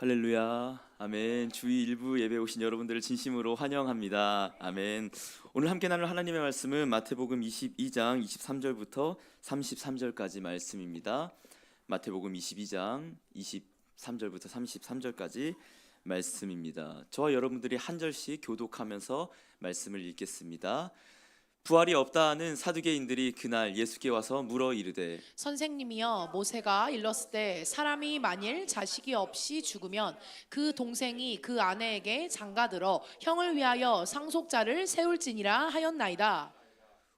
할렐루야, 아멘. 주의 일부 예배 오신 여러분들을 진심으로 환영합니다. 아멘. 오늘 함께 나눌 하나님의 말씀은 마태복음 22장 23절부터 33절까지 말씀입니다. 마태복음 22장 23절부터 33절까지 말씀입니다. 저와 여러분들이 한 절씩 교독하면서 말씀을 읽겠습니다. 부활이 없다 하는 사두개인들이 그날 예수께 와서 물어 이르되 선생님이여, 모세가 일렀을 때 사람이 만일 자식이 없이 죽으면 그 동생이 그 아내에게 장가들어 형을 위하여 상속자를 세울지니라 하였나이다.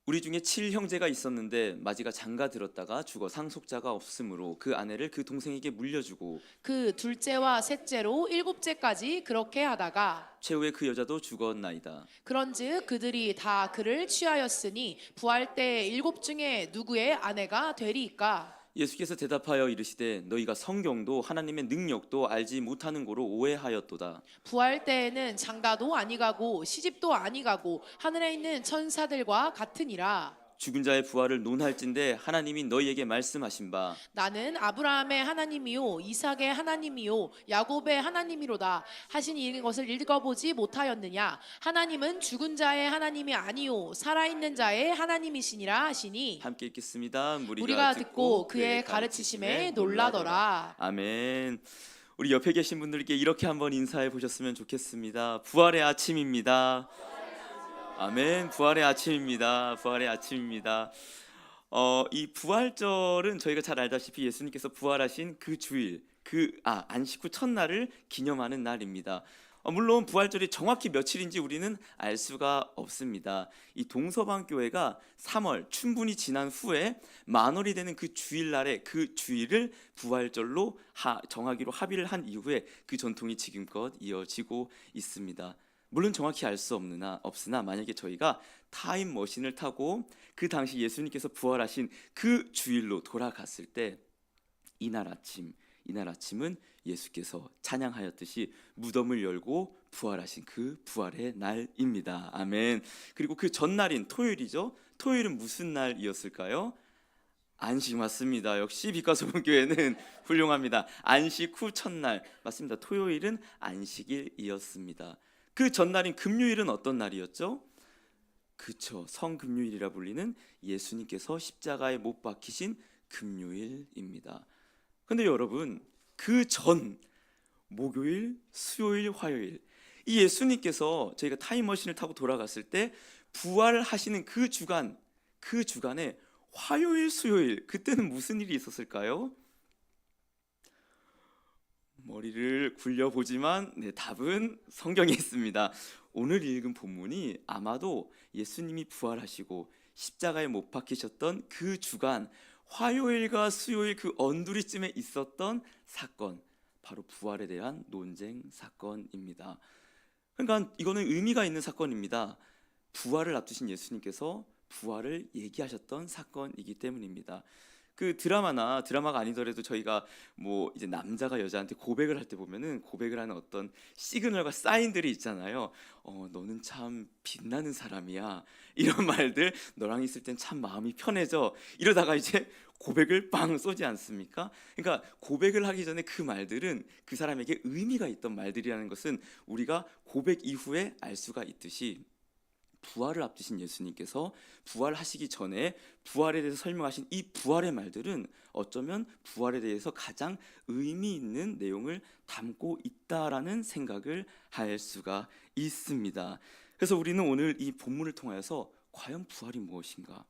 우리 중에 7형제가 있었는데 마지가 장가 들었다가 죽어 상속자가 없으므로 그 아내를 그 동생에게 물려주고 그 둘째와 셋째로 일곱째까지 그렇게 하다가 최후에 그 여자도 죽었나이다. 그런즉 그들이 다 그를 취하였으니 부활 때 일곱 중에 누구의 아내가 되리이까? 예수께서 대답하여 이르시되 너희가 성경도 하나님의 능력도 알지 못하는 고로 오해하였도다. 부활 때에는 장가도 아니가고 시집도 아니가고 하늘에 있는 천사들과 같으니라. 죽은 자의 부활을 논할진대 하나님이 너희에게 말씀하신 바 나는 아브라함의 하나님이요 이삭의 하나님이요 야곱의 하나님이로다 하신 이것을 읽어보지 못하였느냐? 하나님은 죽은 자의 하나님이 아니요 살아있는 자의 하나님이시니라 하시니. 함께 읽겠습니다. 우리가 듣고 그의 가르치심에 놀라더라. 아멘. 우리 옆에 계신 분들께 이렇게 한번 인사해 보셨으면 좋겠습니다. 부활의 아침입니다. 아멘. 부활의 아침입니다. 부활의 아침입니다. 이 부활절은 저희가 잘 알다시피 예수님께서 부활하신 그 주일, 안식 후 첫날을 기념하는 날입니다. 물론 부활절이 정확히 며칠인지 우리는 알 수가 없습니다. 이 동서방교회가 3월 춘분이 지난 후에 만월이 되는 그 주일날에 그 주일을 부활절로 정하기로 합의를 한 이후에 그 전통이 지금껏 이어지고 있습니다. 물론 정확히 알 수 없으나 만약에 저희가 타임머신을 타고 그 당시 예수님께서 부활하신 그 주일로 돌아갔을 때 이날 아침은 예수께서 찬양하였듯이 무덤을 열고 부활하신 그 부활의 날입니다. 아멘. 그리고 그 전날인 토요일이죠. 토요일은 무슨 날이었을까요? 안식 맞습니다. 역시 빛과소금교회는 훌륭합니다. 안식 후 첫날 맞습니다. 토요일은 안식일이었습니다. 그 전날인 금요일은 어떤 날이었죠? 그쵸, 성금요일이라 불리는 예수님께서 십자가에 못 박히신 금요일입니다. 근데 여러분, 그 전 목요일, 수요일, 화요일 이 예수님께서 저희가 타임머신을 타고 돌아갔을 때 부활하시는 그 주간에 화요일, 수요일 그때는 무슨 일이 있었을까요? 머리를 굴려보지만 답은 성경에 있습니다. 오늘 읽은 본문이 아마도 예수님이 부활하시고 십자가에 못 박히셨던 그 주간 화요일과 수요일 그 언두리쯤에 있었던 사건, 바로 부활에 대한 논쟁 사건입니다. 그러니까 이거는 의미가 있는 사건입니다. 부활을 앞두신 예수님께서 부활을 얘기하셨던 사건이기 때문입니다. 그 드라마가 아니더라도 저희가 뭐 이제 남자가 여자한테 고백을 할 때 보면은 고백을 하는 어떤 시그널과 사인들이 있잖아요. 너는 참 빛나는 사람이야. 이런 말들, 너랑 있을 땐 참 마음이 편해져. 이러다가 이제 고백을 빵 쏘지 않습니까? 그러니까 고백을 하기 전에 그 말들은 그 사람에게 의미가 있던 말들이라는 것은 우리가 고백 이후에 알 수가 있듯이 부활을 앞두신 예수님께서 부활하시기 전에 부활에 대해서 설명하신 이 부활의 말들은 어쩌면 부활에 대해서 가장 의미 있는 내용을 담고 있다라는 생각을 할 수가 있습니다. 그래서 우리는 오늘 이 본문을 통하여서 과연 부활이 무엇인가,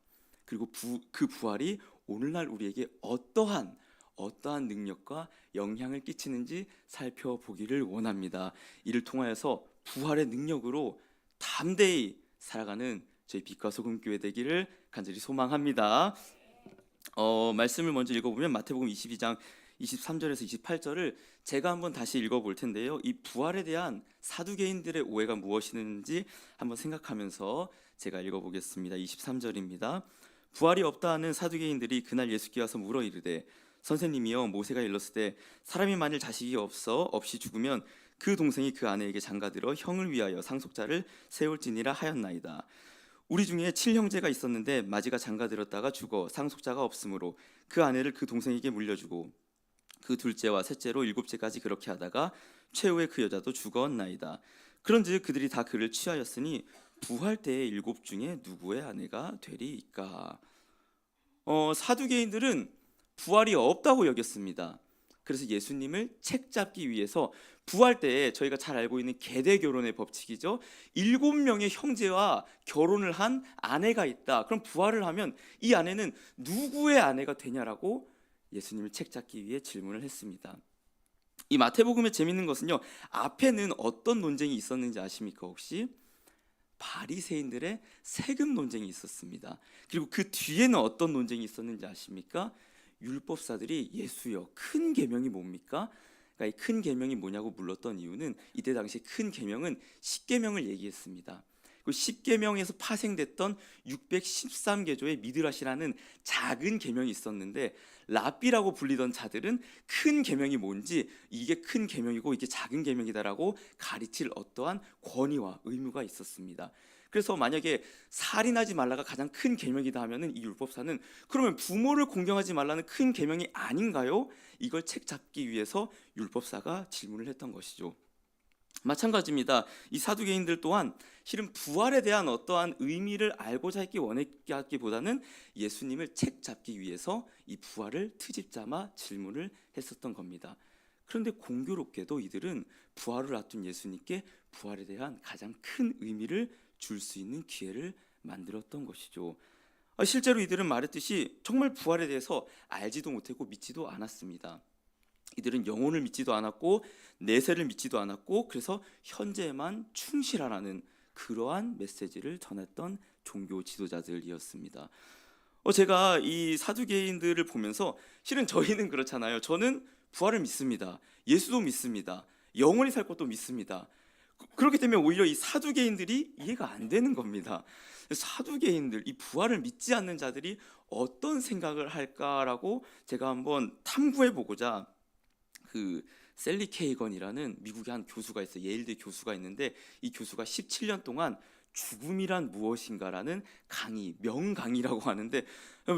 그리고 그 부활이 오늘날 우리에게 어떠한 능력과 영향을 끼치는지 살펴보기를 원합니다. 이를 통하여서 부활의 능력으로 담대히 살아가는 저희 빛과 소금 교회 되기를 간절히 소망합니다. 말씀을 먼저 읽어보면 마태복음 22장 23절에서 28절을 제가 한번 다시 읽어볼 텐데요. 이 부활에 대한 사두개인들의 오해가 무엇이는지 한번 생각하면서 제가 읽어보겠습니다. 23절입니다. 부활이 없다 하는 사두개인들이 그날 예수께 와서 물어 이르되 선생님이여, 모세가 일렀을 때 사람이 만일 자식이 없이 죽으면 그 동생이 그 아내에게 장가들어 형을 위하여 상속자를 세울지니라 하였나이다. 우리 중에 7형제가 있었는데 마지가 장가들었다가 죽어 상속자가 없으므로 그 아내를 그 동생에게 물려주고 그 둘째와 셋째로 일곱째까지 그렇게 하다가 최후에 그 여자도 죽었나이다. 그런즉 그들이 다 그를 취하였으니 부활 때의 일곱 중에 누구의 아내가 되리이까? 사두개인들은 부활이 없다고 여겼습니다. 그래서 예수님을 책잡기 위해서 부활 때에 저희가 잘 알고 있는 계대 결혼의 법칙이죠. 7명의 형제와 결혼을 한 아내가 있다. 그럼 부활을 하면 이 아내는 누구의 아내가 되냐라고 예수님을 책잡기 위해 질문을 했습니다. 이 마태복음의 재밌는 것은요, 앞에는 어떤 논쟁이 있었는지 아십니까 혹시? 바리새인들의 세금 논쟁이 있었습니다. 그리고 그 뒤에는 어떤 논쟁이 있었는지 아십니까? 율법사들이 예수여 큰 계명이 뭡니까? 그러니까 이 큰 계명이 뭐냐고 물었던 이유는 이때 당시 큰 계명은 십계명을 얘기했습니다. 그 십계명에서 파생됐던 613계조의 미드라시라는 작은 계명이 있었는데 랍비라고 불리던 자들은 큰 계명이 뭔지 이게 큰 계명이고 이게 작은 계명이다라고 가르칠 어떠한 권위와 의무가 있었습니다. 그래서 만약에 살인하지 말라가 가장 큰 계명이다 하면은 이 율법사는 그러면 부모를 공경하지 말라는 큰 계명이 아닌가요? 이걸 책잡기 위해서 율법사가 질문을 했던 것이죠. 마찬가지입니다. 이 사두개인들 또한 실은 부활에 대한 어떠한 의미를 알고자 했기 원했기보다는 예수님을 책잡기 위해서 이 부활을 트집잡아 질문을 했었던 겁니다. 그런데 공교롭게도 이들은 부활을 앞둔 예수님께 부활에 대한 가장 큰 의미를 줄 수 있는 기회를 만들었던 것이죠. 실제로 이들은 말했듯이 정말 부활에 대해서 알지도 못했고 믿지도 않았습니다. 이들은 영혼을 믿지도 않았고 내세를 믿지도 않았고 그래서 현재에만 충실하라는 그러한 메시지를 전했던 종교 지도자들이었습니다. 제가 이 사두개인들을 보면서 실은 저희는 그렇잖아요. 저는 부활을 믿습니다. 예수도 믿습니다. 영원히 살 것도 믿습니다. 그렇기 때문에 오히려 이 사두개인들이 이해가 안 되는 겁니다. 사두개인들, 이 부활을 믿지 않는 자들이 어떤 생각을 할까라고 제가 한번 탐구해 보고자 그 셀리 케이건이라는 미국의 한 교수가 있어요. 예일대 교수가 있는데 이 교수가 17년 동안 죽음이란 무엇인가라는 강의, 명강의라고 하는데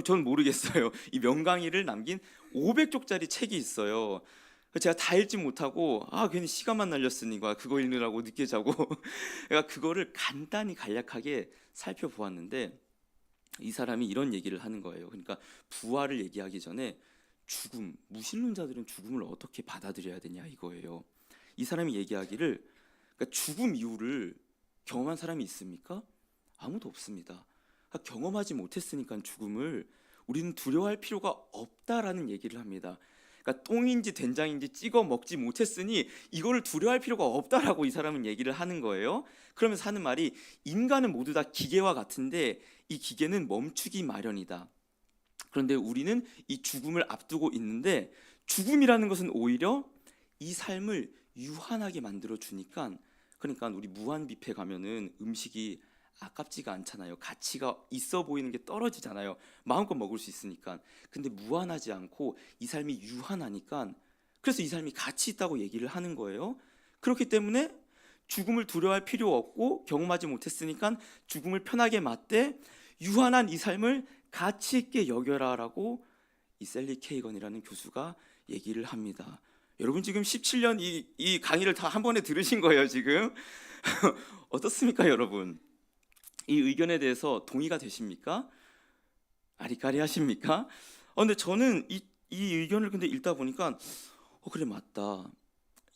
저는 모르겠어요. 이 명강의를 남긴 500쪽짜리 책이 있어요. 제가 다 읽지 못하고 괜히 시간만 날렸으니까 그거 읽느라고 늦게 자고 그러니까 그거를 간단히 간략하게 살펴보았는데 이 사람이 이런 얘기를 하는 거예요. 그러니까 부활을 얘기하기 전에 죽음, 무신론자들은 죽음을 어떻게 받아들여야 되냐 이거예요. 이 사람이 얘기하기를 그러니까 죽음 이후를 경험한 사람이 있습니까? 아무도 없습니다. 그러니까 경험하지 못했으니까 죽음을 우리는 두려워할 필요가 없다라는 얘기를 합니다. 그러니까 똥인지 된장인지 찍어 먹지 못했으니 이거를 두려워할 필요가 없다라고 이 사람은 얘기를 하는 거예요. 그러면서 하는 말이 인간은 모두 다 기계와 같은데 이 기계는 멈추기 마련이다. 그런데 우리는 이 죽음을 앞두고 있는데 죽음이라는 것은 오히려 이 삶을 유한하게 만들어 주니까 그러니까 우리 무한 뷔페 가면은 음식이 아깝지가 않잖아요. 가치가 있어 보이는 게 떨어지잖아요. 마음껏 먹을 수 있으니까. 근데 무한하지 않고 이 삶이 유한하니까 그래서 이 삶이 가치 있다고 얘기를 하는 거예요. 그렇기 때문에 죽음을 두려워할 필요 없고 경험하지 못했으니까 죽음을 편하게 맞되 유한한 이 삶을 가치 있게 여겨라라고 이 셀리 케이건이라는 교수가 얘기를 합니다. 여러분 지금 17년 이 강의를 다 한 번에 들으신 거예요 지금. 어떻습니까 여러분? 이 의견에 대해서 동의가 되십니까? 아리까리 하십니까? 근데 저는 이 의견을 근데 읽다 보니까 그래 맞다.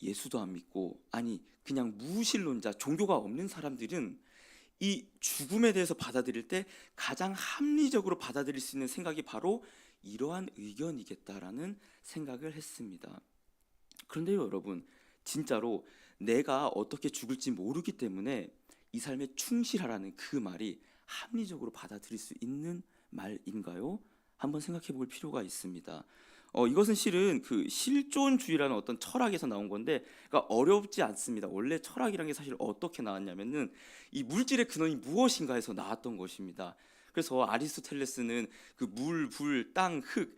예수도 안 믿고 아니 그냥 무신론자 종교가 없는 사람들은 이 죽음에 대해서 받아들일 때 가장 합리적으로 받아들일 수 있는 생각이 바로 이러한 의견이겠다라는 생각을 했습니다. 그런데요 여러분 진짜로 내가 어떻게 죽을지 모르기 때문에 이 삶에 충실하라는 그 말이 합리적으로 받아들일 수 있는 말인가요? 한번 생각해 볼 필요가 있습니다. 이것은 실은 그 실존주의라는 어떤 철학에서 나온 건데 그러니까 어렵지 않습니다. 원래 철학이라는 게 사실 어떻게 나왔냐면은 이 물질의 근원이 무엇인가에서 나왔던 것입니다. 그래서 아리스토텔레스는 그 물, 불, 땅, 흙,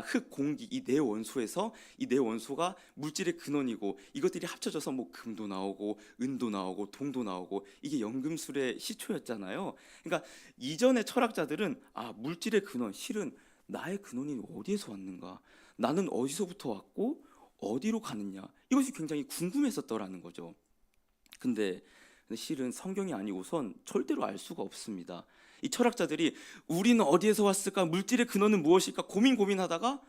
흙, 공기 이 네 원소에서 이 네 원소가 물질의 근원이고 이것들이 합쳐져서 뭐 금도 나오고 은도 나오고 동도 나오고 이게 연금술의 시초였잖아요. 그러니까 이전의 철학자들은 물질의 근원 실은 나의 근원이 어디에서 왔는가? 나는 어디서부터 왔고 어디로 가느냐? 이것이 굉장히 궁금했었더라는 거죠. 근데 실은 성경이 아니고선 절대로 알 수가 없습니다. 이 철학자들이 우리는 어디에서 왔을까? 물질의 근원은 무엇일까? 고민하다가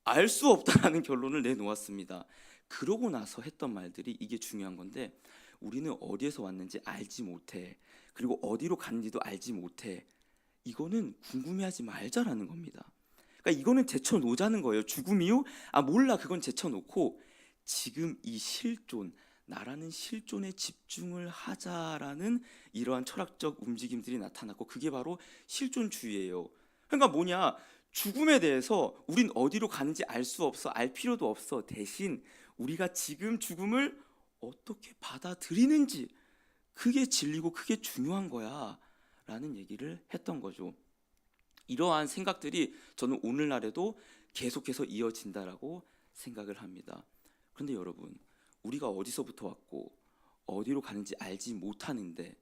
알 수 없다라는 결론을 내놓았습니다. 그러고 나서 했던 말들이 이게 중요한 건데, 우리는 어디에서 왔는지 알지 못해. 그리고 어디로 가는지도 알지 못해. 이거는 궁금해하지 말자라는 겁니다. 그러니까 이거는 제쳐놓자는 거예요. 죽음 이후 몰라, 그건 제쳐놓고 지금 이 실존, 나라는 실존에 집중을 하자라는 이러한 철학적 움직임들이 나타났고, 그게 바로 실존주의예요. 그러니까 뭐냐, 죽음에 대해서 우린 어디로 가는지 알 수 없어, 알 필요도 없어. 대신 우리가 지금 죽음을 어떻게 받아들이는지, 그게 진리고 그게 중요한 거야 라는 얘기를 했던 거죠. 이러한 생각들이 저는 오늘날에도 계속해서 이어진다라고 생각을 합니다. 그런데 여러분, 우리가 어디서부터 왔고 어디로 가는지 알지 못하는데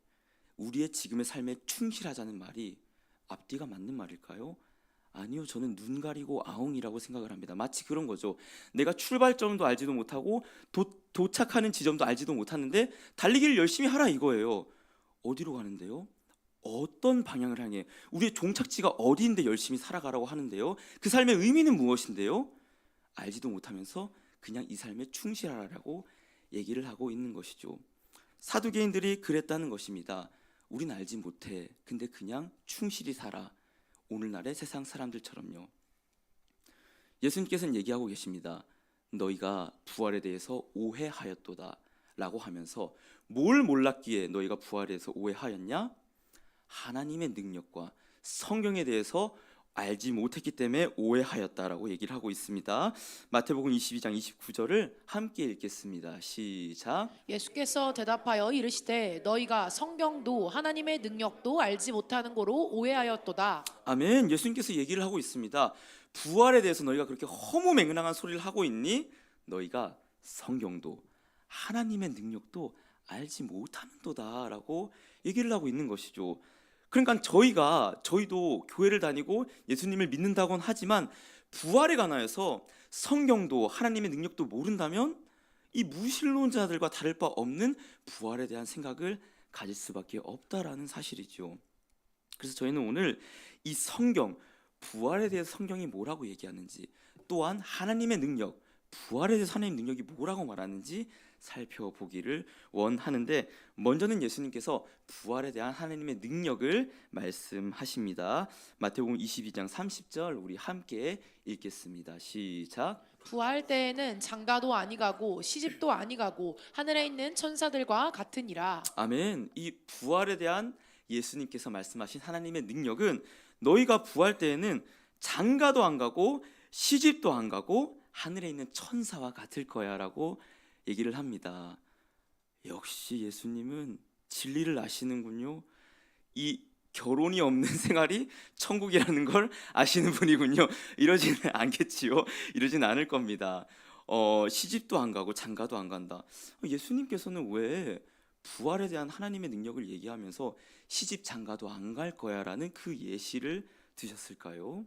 우리의 지금의 삶에 충실하자는 말이 앞뒤가 맞는 말일까요? 아니요, 저는 눈 가리고 아웅이라고 생각을 합니다. 마치 그런 거죠. 내가 출발점도 알지도 못하고 도착하는 지점도 알지도 못하는데 달리기를 열심히 하라 이거예요. 어디로 가는데요? 어떤 방향을 향해? 우리의 종착지가 어디인데 열심히 살아가라고 하는데요? 그 삶의 의미는 무엇인데요? 알지도 못하면서 그냥 이 삶에 충실하라고 얘기를 하고 있는 것이죠. 사두개인들이 그랬다는 것입니다. 우린 알지 못해. 근데 그냥 충실히 살아. 오늘날의 세상 사람들처럼요. 예수님께서는 얘기하고 계십니다. 너희가 부활에 대해서 오해하였도다 라고 하면서, 뭘 몰랐기에 너희가 부활에 대해서 오해하였냐? 하나님의 능력과 성경에 대해서 알지 못했기 때문에 오해하였다라고 얘기를 하고 있습니다. 마태복음 22장 29절을 함께 읽겠습니다. 시작. 예수께서 대답하여 이르시되 너희가 성경도 하나님의 능력도 알지 못하는 거로 오해하였도다. 아멘. 예수님께서 얘기를 하고 있습니다. 부활에 대해서 너희가 그렇게 허무맹랑한 소리를 하고 있니? 너희가 성경도 하나님의 능력도 알지 못하는도다라고 얘기를 하고 있는 것이죠. 그러니까 저희도 교회를 다니고 예수님을 믿는다고는 하지만 부활에 관하여서 성경도 하나님의 능력도 모른다면 이 무신론자들과 다를 바 없는 부활에 대한 생각을 가질 수밖에 없다라는 사실이죠. 그래서 저희는 오늘 이 성경, 부활에 대해서 성경이 뭐라고 얘기하는지, 또한 하나님의 능력, 부활에 대해서 하나님의 능력이 뭐라고 말하는지 살펴보기를 원하는데, 먼저는 예수님께서 부활에 대한 하나님의 능력을 말씀하십니다. 마태복음 22장 30절 우리 함께 읽겠습니다. 시작. 부활 때에는 장가도 아니가고 시집도 아니가고 하늘에 있는 천사들과 같으니라. 아멘. 이 부활에 대한 예수님께서 말씀하신 하나님의 능력은 너희가 부활 때에는 장가도 안 가고 시집도 안 가고 하늘에 있는 천사와 같을 거야 라고 얘기를 합니다. 역시 예수님은 진리를 아시는군요. 이 결혼이 없는 생활이 천국이라는 걸 아시는 분이군요. 이러지는 않겠지요. 이러진 않을 겁니다. 시집도 안 가고 장가도 안 간다. 예수님께서는 왜 부활에 대한 하나님의 능력을 얘기하면서 시집 장가도 안 갈 거야 라는 그 예시를 드셨을까요?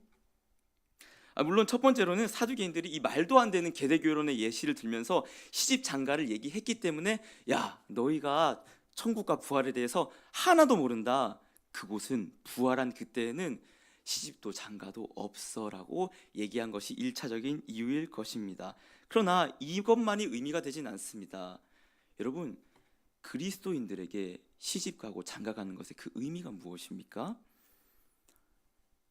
물론 첫 번째로는 사두개인들이 이 말도 안 되는 계대교론의 예시를 들면서 시집 장가를 얘기했기 때문에, 야, 너희가 천국과 부활에 대해서 하나도 모른다. 그곳은 부활한 그때에는 시집도 장가도 없어라고 얘기한 것이 1차적인 이유일 것입니다. 그러나 이것만이 의미가 되진 않습니다. 여러분, 그리스도인들에게 시집 가고 장가 가는 것의 그 의미가 무엇입니까?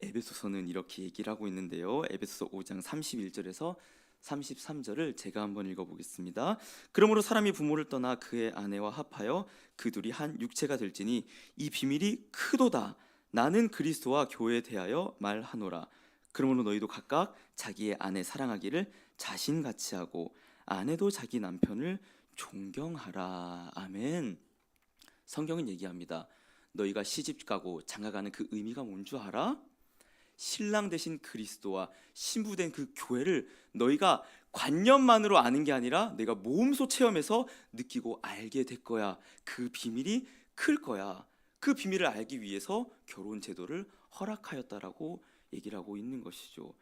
에베소서는 이렇게 얘기를 하고 있는데요. 에베소서 5장 31절에서 33절을 제가 한번 읽어보겠습니다. 그러므로 사람이 부모를 떠나 그의 아내와 합하여 그 둘이 한 육체가 될지니 이 비밀이 크도다. 나는 그리스도와 교회에 대하여 말하노라. 그러므로 너희도 각각 자기의 아내 사랑하기를 자신같이 하고 아내도 자기 남편을 존경하라. 아멘. 성경은 얘기합니다. 너희가 시집 가고 장가 가는 그 의미가 뭔 줄 알아? 신랑 되신 그리스도와 신부된 그 교회를 너희가 관념만으로 아는 게 아니라 내가 몸소 체험해서 느끼고 알게 될 거야. 그 비밀이 클 거야. 그 비밀을 알기 위해서 결혼 제도를 허락하였다라고 얘기를 하고 있는 것이죠.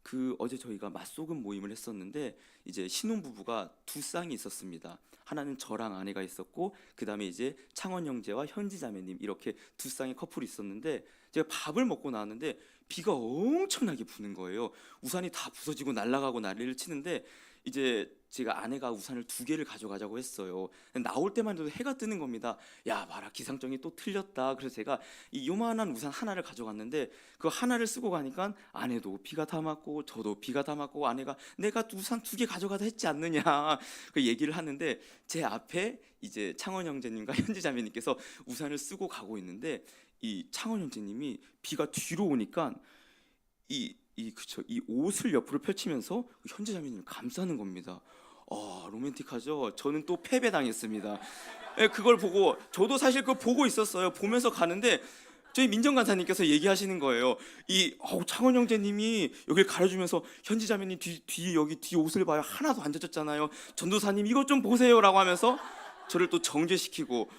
그 어제 저희가 맞소금 모임을 했었는데 이제 신혼부부가 두 쌍이 있었습니다. 하나는 저랑 아내가 있었고 그 다음에 이제 창원 형제와 현지 자매님 이렇게 두 쌍의 커플이 있었는데 제가 밥을 먹고 나왔는데 비가 엄청나게 부는 거예요. 우산이 다 부서지고 날아가고 난리를 치는데 이제 제가 아내가 우산을 두 개를 가져가자고 했어요. 나올 때만 해도 해가 뜨는 겁니다. 야 봐라 기상청이 또 틀렸다. 그래서 제가 이 요만한 우산 하나를 가져갔는데 그 하나를 쓰고 가니까 아내도 비가 다 맞고 저도 비가 다 맞고 아내가 내가 우산 두 개 가져가다 했지 않느냐 그 얘기를 하는데 제 앞에 이제 창원 형제님과 현지 자매님께서 우산을 쓰고 가고 있는데 이 창원 형제님이 비가 뒤로 오니까 이 옷을 옆으로 펼치면서 현지 자매님을 감싸는 겁니다. 로맨틱하죠. 저는 또 패배당했습니다. 예, 그걸 보고 저도 사실 그거 보고 있었어요. 보면서 가는데 저희 민정간사님께서 얘기하시는 거예요. 창원 형제님이 여기를 가려주면서 현지 자매님 뒤 여기 뒤 옷을 봐요. 하나도 안 젖었잖아요. 전도사님 이것 좀 보세요라고 하면서 저를 또 정죄시키고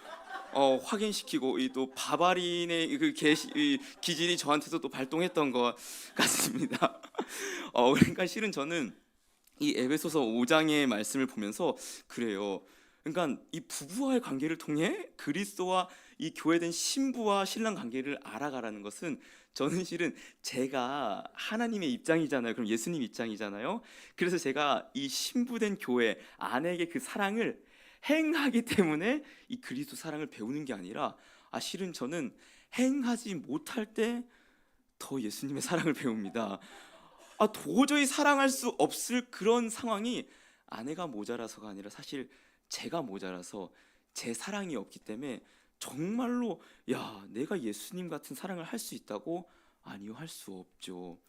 확인시키고 이 또 바바린의 그 기질이 저한테도 또 발동했던 것 같습니다. 그러니까 실은 저는 이 에베소서 5장의 말씀을 보면서 그래요. 그러니까 이 부부와의 관계를 통해 그리스도와 이 교회된 신부와 신랑 관계를 알아가라는 것은 저는 실은 제가 하나님의 입장이잖아요. 그럼 예수님 입장이잖아요. 그래서 제가 이 신부된 교회 아내에게 그 사랑을 행하기 때문에 이 그리스도 사랑을 배우는 게 아니라 실은 저는 행하지 못할 때 더 예수님의 사랑을 배웁니다. 도저히 사랑할 수 없을 그런 상황이 아내가 모자라서가 아니라 사실 제가 모자라서 제 사랑이 없기 때문에 정말로 내가 예수님 같은 사랑을 할 수 있다고? 아니요, 할 수 없죠.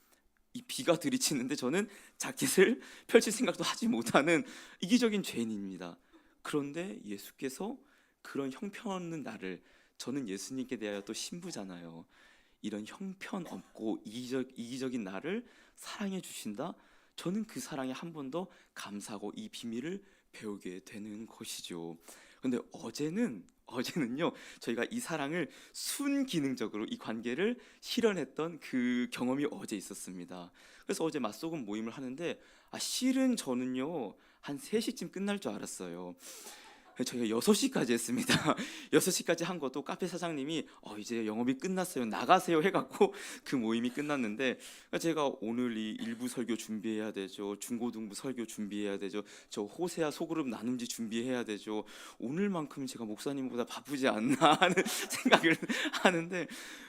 이 비가 들이치는데 저는 자켓을 펼칠 생각도 하지 못하는 이기적인 죄인입니다. 그런데 예수께서 그런 형편없는 나를, 저는 예수님께 대하여 또 신부잖아요. 이런 형편없고 이기적인 나를 사랑해 주신다. 저는 그 사랑에 한 번 더 감사하고 이 비밀을 배우게 되는 것이죠. 근데 어제는요 저희가 이 사랑을 순기능적으로 이 관계를 실현했던 그 경험이 어제 있었습니다. 그래서 어제 맞소금 모임을 하는데 실은 저는요 한 3시쯤 끝날 줄 알았어요. 저희가 6시까지 했습니다. 6시까지 한 것도 카페 사장님이 이제 영업이 끝났어요, 나가세요 해갖고 그 모임이 끝났는데 제가 오늘 이 일부 설교 준비해야 되죠. 중고등부 설교 준비해야 되죠. 저 호세아 소그룹 나눔지 준비해야 되죠. 오늘만큼 제가 목사님보다 바쁘지 않나 하는 생각을 하는데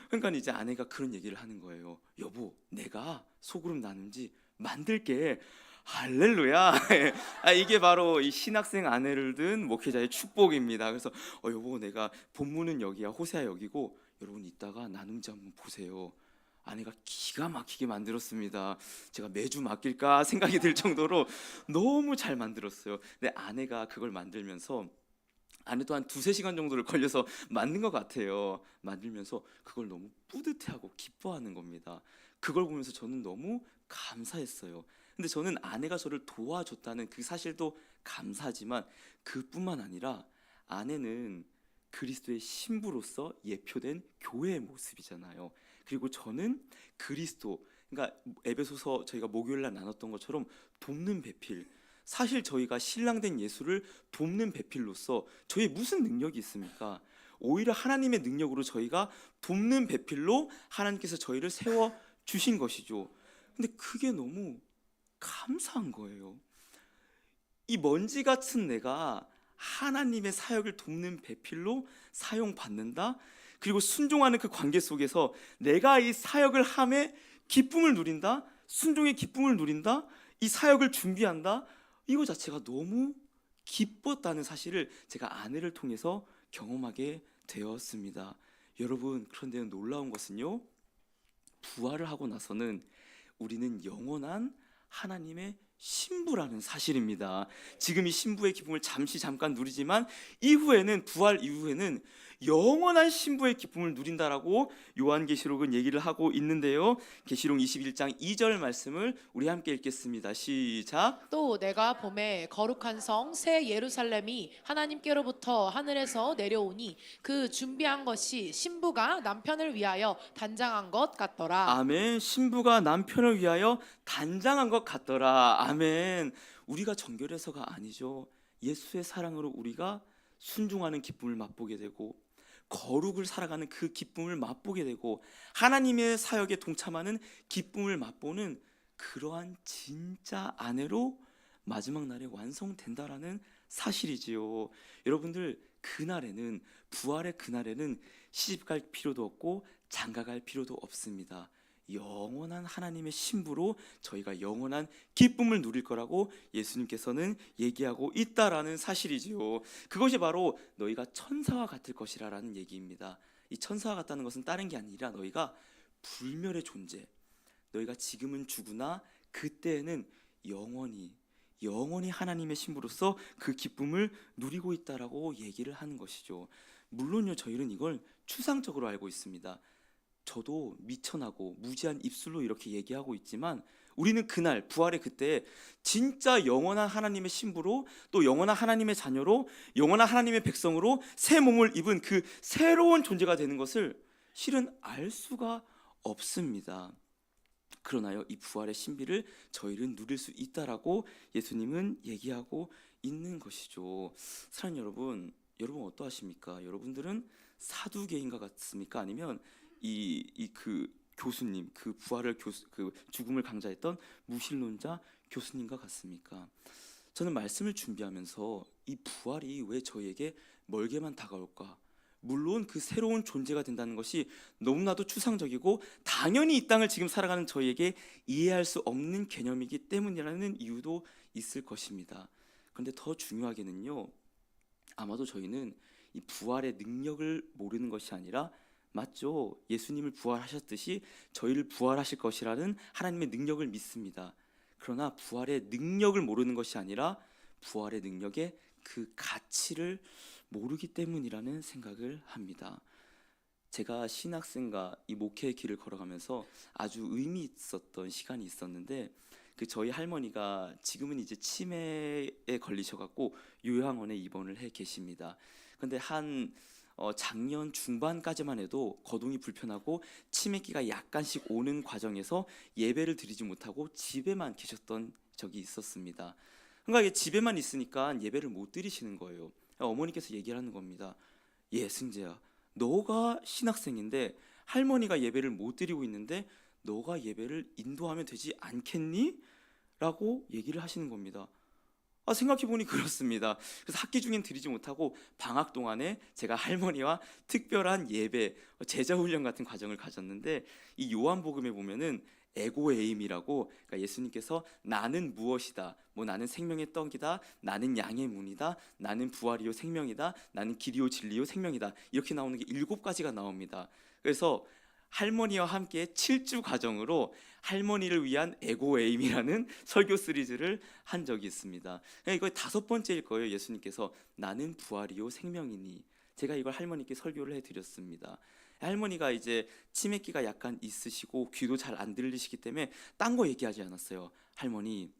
그러니까 이제 아내가 그런 얘기를 하는 거예요. 여보, 내가 소그룹 나눔지 만들게. 할렐루야. 이게 바로 이 신학생 아내를 둔 목회자의 축복입니다. 그래서 여보, 내가 본문은 여기야, 호세아 여기고 여러분 이따가 나눔지 한번 보세요. 아내가 기가 막히게 만들었습니다. 제가 매주 맡길까 생각이 들 정도로 너무 잘 만들었어요. 근데 아내가 그걸 만들면서 아내도 한 2-3시간 정도를 걸려서 만든 것 같아요. 만들면서 그걸 너무 뿌듯해하고 기뻐하는 겁니다. 그걸 보면서 저는 너무 감사했어요. 근데 저는 아내가 저를 도와줬다는 그 사실도 감사하지만 그뿐만 아니라 아내는 그리스도의 신부로서 예표된 교회의 모습이잖아요. 그리고 저는 그리스도, 그러니까 에베소서 저희가 목요일날 나눴던 것처럼 돕는 배필, 사실 저희가 신랑된 예수를 돕는 배필로서 저희 무슨 능력이 있습니까? 오히려 하나님의 능력으로 저희가 돕는 배필로 하나님께서 저희를 세워 주신 것이죠. 근데 그게 너무 감사한 거예요. 이 먼지 같은 내가 하나님의 사역을 돕는 배필로 사용받는다. 그리고 순종하는 그 관계 속에서 내가 이 사역을 함에 기쁨을 누린다. 순종의 기쁨을 누린다. 이 사역을 준비한다. 이거 자체가 너무 기뻤다는 사실을 제가 아내를 통해서 경험하게 되었습니다. 여러분, 그런데 놀라운 것은요, 부활을 하고 나서는 우리는 영원한 하나님의 신부라는 사실입니다. 지금 이 신부의 기쁨을 잠깐 누리지만 이후에는, 부활 이후에는 영원한 신부의 기쁨을 누린다라고 요한계시록은 얘기를 하고 있는데요. 계시록 21장 2절 말씀을 우리 함께 읽겠습니다. 시작. 또 내가 봄에 거룩한 성 새 예루살렘이 하나님께로부터 하늘에서 내려오니 그 준비한 것이 신부가 남편을 위하여 단장한 것 같더라. 아멘. 신부가 남편을 위하여 단장한 것 같더라. 아멘. 우리가 정결해서가 아니죠. 예수의 사랑으로 우리가 순종하는 기쁨을 맛보게 되고, 거룩을 살아가는 그 기쁨을 맛보게 되고, 하나님의 사역에 동참하는 기쁨을 맛보는 그러한 진짜 아내로 마지막 날에 완성된다라는 사실이지요. 여러분들, 그날에는, 부활의 그날에는 시집갈 필요도 없고 장가갈 필요도 없습니다. 영원한 하나님의 신부로 저희가 영원한 기쁨을 누릴 거라고 예수님께서는 얘기하고 있다라는 사실이지요. 그것이 바로 너희가 천사와 같을 것이라는 얘기입니다. 이 천사와 같다는 것은 다른 게 아니라 너희가 불멸의 존재, 너희가 지금은 죽으나 그때에는 영원히 하나님의 신부로서 그 기쁨을 누리고 있다라고 얘기를 하는 것이죠. 물론요, 저희는 이걸 추상적으로 알고 있습니다. 저도 미천하고 무지한 입술로 이렇게 얘기하고 있지만, 우리는 그날 부활의 그때 진짜 영원한 하나님의 신부로, 또 영원한 하나님의 자녀로, 영원한 하나님의 백성으로 새 몸을 입은 그 새로운 존재가 되는 것을 실은 알 수가 없습니다. 그러나요, 이 부활의 신비를 저희는 누릴 수 있다라고 예수님은 얘기하고 있는 것이죠. 사랑하는 여러분, 여러분 어떠하십니까? 여러분들은 사두개인과 같습니까? 아니면 그 교수님, 그 부활을 그 죽음을 강자했던 무신론자 교수님과 같습니까? 저는 말씀을 준비하면서 이 부활이 왜 저희에게 멀게만 다가올까? 물론 그 새로운 존재가 된다는 것이 너무나도 추상적이고 당연히 이 땅을 지금 살아가는 저희에게 이해할 수 없는 개념이기 때문이라는 이유도 있을 것입니다. 그런데 더 중요하게는요, 아마도 저희는 이 부활의 능력을 모르는 것이 아니라, 맞죠? 예수님을 부활하셨듯이 저희를 부활하실 것이라는 하나님의 능력을 믿습니다. 그러나 부활의 능력을 모르는 것이 아니라 부활의 능력의 그 가치를 모르기 때문이라는 생각을 합니다. 제가 신학생과 이 목회의 길을 걸어가면서 아주 의미 있었던 시간이 있었는데, 그 저희 할머니가 지금은 이제 치매에 걸리셔갖고 요양원에 입원을 해 계십니다. 근데 작년 중반까지만 해도 거동이 불편하고 치매기가 약간씩 오는 과정에서 예배를 드리지 못하고 집에만 계셨던 적이 있었습니다. 그러니까 집에만 있으니까 예배를 못 드리시는 거예요. 어머니께서 얘기를 하는 겁니다. 예, 승재야, 너가 신학생인데 할머니가 예배를 못 드리고 있는데 너가 예배를 인도하면 되지 않겠니? 라고 얘기를 하시는 겁니다. 생각해보니 그렇습니다. 그래서 학기 중엔 드리지 못하고 방학 동안에 제가 할머니와 특별한 예배, 제자훈련 같은 과정을 가졌는데, 이 요한복음에 보면은 에고에임이라고, 그러니까 예수님께서 나는 무엇이다, 나는 생명의 떡이다, 나는 양의 문이다, 나는 부활이요 생명이다, 나는 길이요 진리요 생명이다, 이렇게 나오는 게 7가지가 나옵니다. 그래서 할머니와 함께 7주 과정으로 할머니를 위한 에고에임이라는 설교 시리즈를 한 적이 있습니다. 이거 5번째일 거예요. 예수님께서 나는 부활이요 생명이니, 제가 이걸 할머니께 설교를 해드렸습니다. 할머니가 이제 치매기가 약간 있으시고 귀도 잘 안 들리시기 때문에 딴 거 얘기하지 않았어요. 할머니,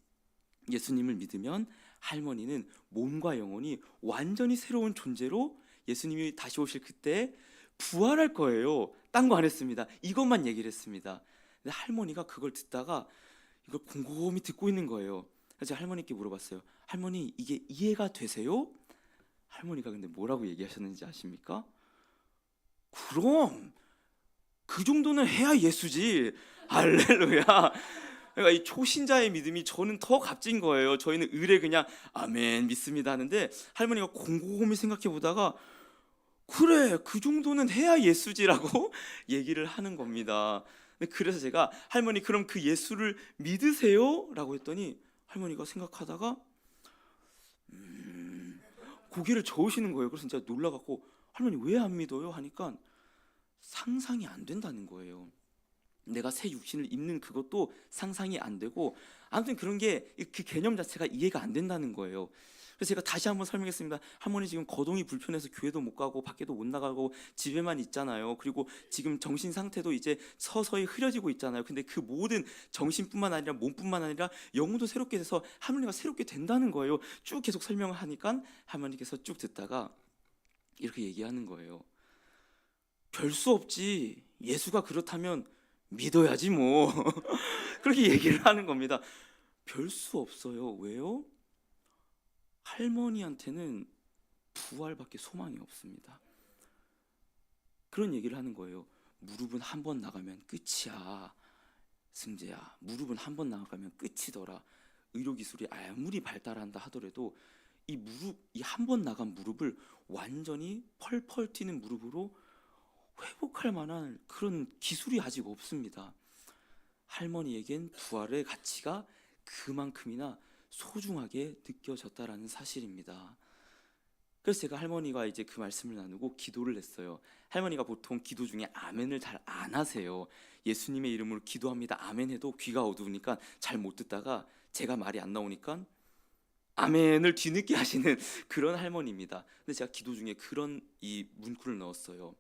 예수님을 믿으면 할머니는 몸과 영혼이 완전히 새로운 존재로 예수님이 다시 오실 그때 부활할 거예요. 딴 거 안 했습니다. 이것만 얘기를 했습니다. 근데 할머니가 그걸 듣다가 이걸 곰곰이 듣고 있는 거예요. 그래서 제가 할머니께 물어봤어요. 할머니, 이게 이해가 되세요? 할머니가 근데 뭐라고 얘기하셨는지 아십니까? 그럼 그 정도는 해야 예수지. 할렐루야. 그러니까 이 초신자의 믿음이 저는 더 값진 거예요. 저희는 의뢰 그냥 아멘 믿습니다 하는데, 할머니가 곰곰이 생각해 보다가 그래, 그 정도는 해야 예수지라고 얘기를 하는 겁니다. 그래서 제가 할머니, 그럼 그 예수를 믿으세요? 라고 했더니 할머니가 생각하다가 고개를 저으시는 거예요. 그래서 제가 놀라갖고 할머니 왜 안 믿어요? 하니까 상상이 안 된다는 거예요. 내가 새 육신을 입는 그것도 상상이 안 되고, 아무튼 그런 게 그 개념 자체가 이해가 안 된다는 거예요. 그래서 제가 다시 한번 설명했습니다. 할머니 지금 거동이 불편해서 교회도 못 가고 밖에도 못 나가고 집에만 있잖아요. 그리고 지금 정신 상태도 이제 서서히 흐려지고 있잖아요. 근데 그 모든 정신뿐만 아니라 몸뿐만 아니라 영혼도 새롭게 돼서 할머니가 새롭게 된다는 거예요. 쭉 계속 설명을 하니까 할머니께서 쭉 듣다가 이렇게 얘기하는 거예요. 별 수 없지. 예수가 그렇다면 믿어야지 뭐. 그렇게 얘기를 하는 겁니다. 별 수 없어요. 왜요? 할머니한테는 부활밖에 소망이 없습니다. 그런 얘기를 하는 거예요. 무릎은 한 번 나가면 끝이야. 승재야, 무릎은 한 번 나가면 끝이더라. 의료기술이 아무리 발달한다 하더라도 이 한 번 나간 무릎을 완전히 펄펄 튀는 무릎으로 회복할 만한 그런 기술이 아직 없습니다. 할머니에겐 부활의 가치가 그만큼이나 소중하게 느껴졌다라는 사실입니다. 그래서 제가 할머니가 이제 그 말씀을 나누고 기도를 했어요. 할머니가 보통 기도 중에 아멘을 잘 안 하세요. 예수님의 이름으로 기도합니다 아멘 해도 귀가 어두우니까 잘 못 듣다가 제가 말이 안 나오니까 아멘을 뒤늦게 하시는 그런 할머니입니다. 근데 제가 기도 중에 그런 이 문구를 넣었어요.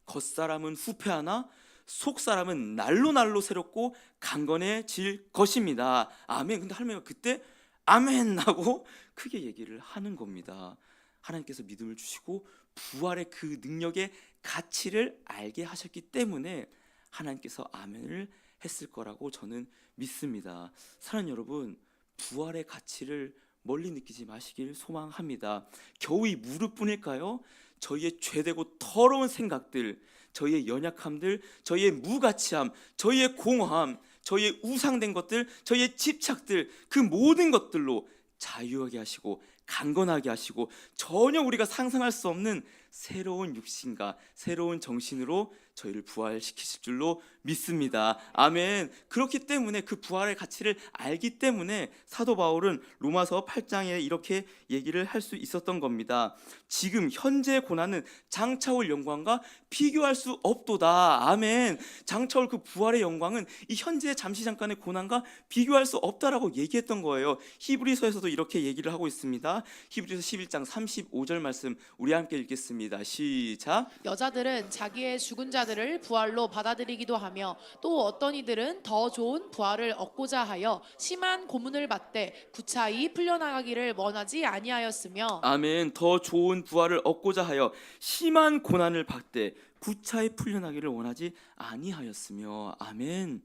겉사람은 후패하나 속사람은 날로 새롭고 강건해질 것입니다. 아멘. 근데 할머니가 그때 아멘 하고 크게 얘기를 하는 겁니다. 하나님께서 믿음을 주시고 부활의 그 능력의 가치를 알게 하셨기 때문에 하나님께서 아멘을 했을 거라고 저는 믿습니다. 사랑하는 여러분, 부활의 가치를 멀리 느끼지 마시길 소망합니다. 겨우 이 무릎뿐일까요? 저희의 죄되고 더러운 생각들, 저희의 연약함들, 저희의 무가치함, 저희의 공허함, 저희의 우상된 것들, 저희의 집착들, 그 모든 것들로 자유하게 하시고 강건하게 하시고 전혀 우리가 상상할 수 없는 새로운 육신과 새로운 정신으로 저희를 부활시키실 줄로 믿습니다. 아멘. 그렇기 때문에 그 부활의 가치를 알기 때문에 사도 바울은 로마서 8장에 이렇게 얘기를 할 수 있었던 겁니다. 지금 현재 고난은 장차올 영광과 비교할 수 없도다. 아멘. 장차올 그 부활의 영광은 이 현재 잠시 잠깐의 고난과 비교할 수 없다라고 얘기했던 거예요. 히브리서에서도 이렇게 얘기를 하고 있습니다. 히브리서 11장 35절 말씀 우리 함께 읽겠습니다. 시작. 여자들은 자기의 죽은 자들을 부활로 받아들이기도 하며 또 어떤 이들은 더 좋은 부활을 얻고자 하여 심한 고문을 받되 구차히 풀려나가기를 원하지 아니하였으며 아멘. 더 좋은 부활을 얻고자 하여 심한 고난을 받되 구차히 풀려나기를 원하지 아니하였으며. 아멘.